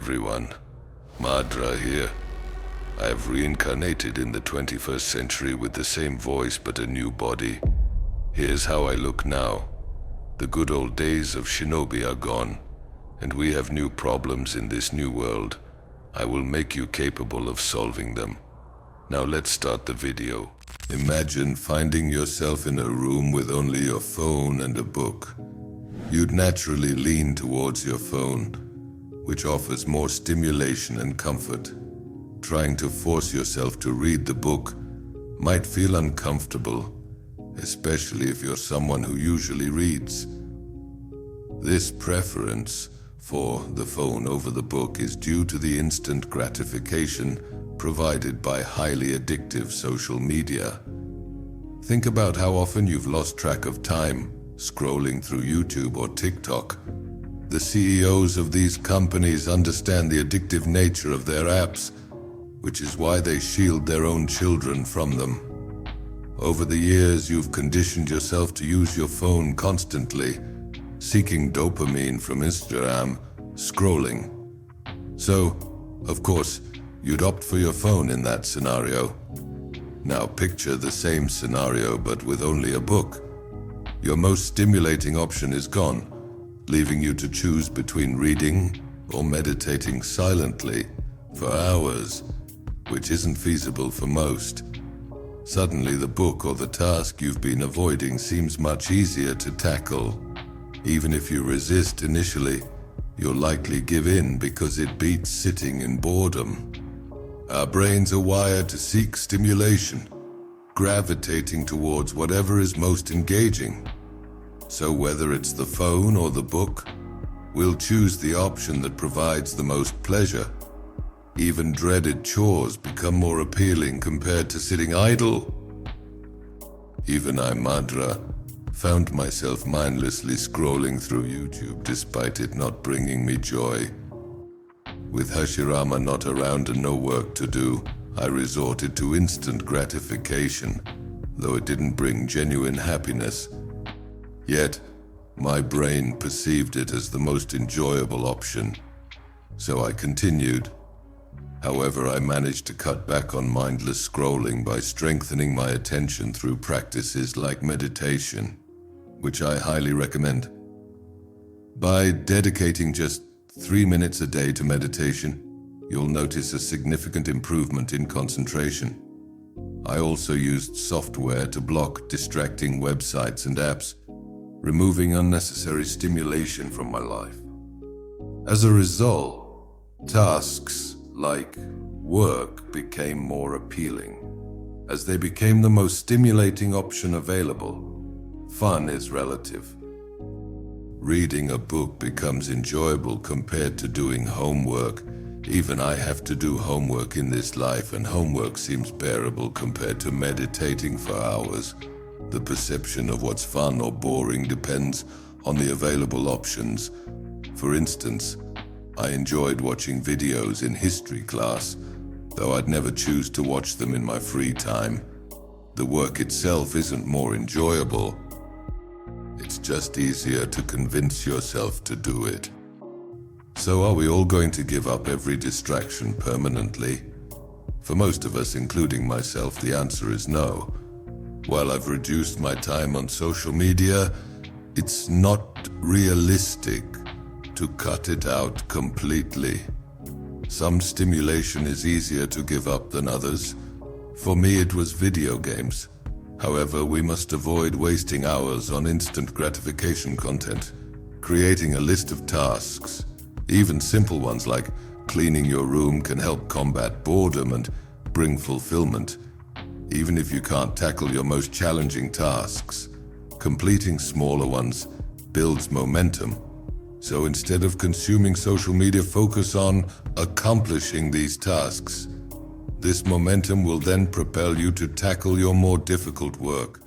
everyone, Madara here. I have reincarnated in the 21st century with the same voice but a new body. Here's how I look now. The good old days of shinobi are gone, and we have new problems in this new world. I will make you capable of solving them. Now let's start the video. Imagine finding yourself in a room with only your phone and a book. You'd naturally lean towards your phone, which offers more stimulation and comfort. Trying to force yourself to read the book might feel uncomfortable, especially if you're someone who usually reads. This preference for the phone over the book is due to the instant gratification provided by highly addictive social media. Think about how often you've lost track of time scrolling through YouTube or TikTok. The CEOs of these companies understand the addictive nature of their apps, which is why they shield their own children from them. Over the years, you've conditioned yourself to use your phone constantly, seeking dopamine from Instagram, scrolling. So, of course, you'd opt for your phone in that scenario. Now picture the same scenario but with only a book. Your most stimulating option is gone, leaving you to choose between reading or meditating silently for hours, which isn't feasible for most. Suddenly the book or the task you've been avoiding seems much easier to tackle. Even if you resist initially, you'll likely give in because it beats sitting in boredom. Our brains are wired to seek stimulation, gravitating towards whatever is most engaging. So whether it's the phone or the book, we'll choose the option that provides the most pleasure. Even dreaded chores become more appealing compared to sitting idle. Even I, Madara, found myself mindlessly scrolling through YouTube despite it not bringing me joy. With Hashirama not around and no work to do, I resorted to instant gratification, though it didn't bring genuine happiness. Yet, my brain perceived it as the most enjoyable option, so I continued. However, I managed to cut back on mindless scrolling by strengthening my attention through practices like meditation, which I highly recommend. By dedicating just 3 minutes a day to meditation, you'll notice a significant improvement in concentration. I also used software to block distracting websites and apps, removing unnecessary stimulation from my life. As a result, tasks like work became more appealing, as they became the most stimulating option available. Fun is relative. Reading a book becomes enjoyable compared to doing homework. Even I have to do homework in this life, and homework seems bearable compared to meditating for hours. The perception of what's fun or boring depends on the available options. For instance, I enjoyed watching videos in history class, though I'd never choose to watch them in my free time. The work itself isn't more enjoyable. It's just easier to convince yourself to do it. So are we all going to give up every distraction permanently? For most of us, including myself, the answer is no. While I've reduced my time on social media, it's not realistic to cut it out completely. Some stimulation is easier to give up than others. For me, it was video games. However, we must avoid wasting hours on instant gratification content. Creating a list of tasks, even simple ones like cleaning your room, can help combat boredom and bring fulfillment. Even if you can't tackle your most challenging tasks, completing smaller ones builds momentum. So instead of consuming social media, focus on accomplishing these tasks. This momentum will then propel you to tackle your more difficult work.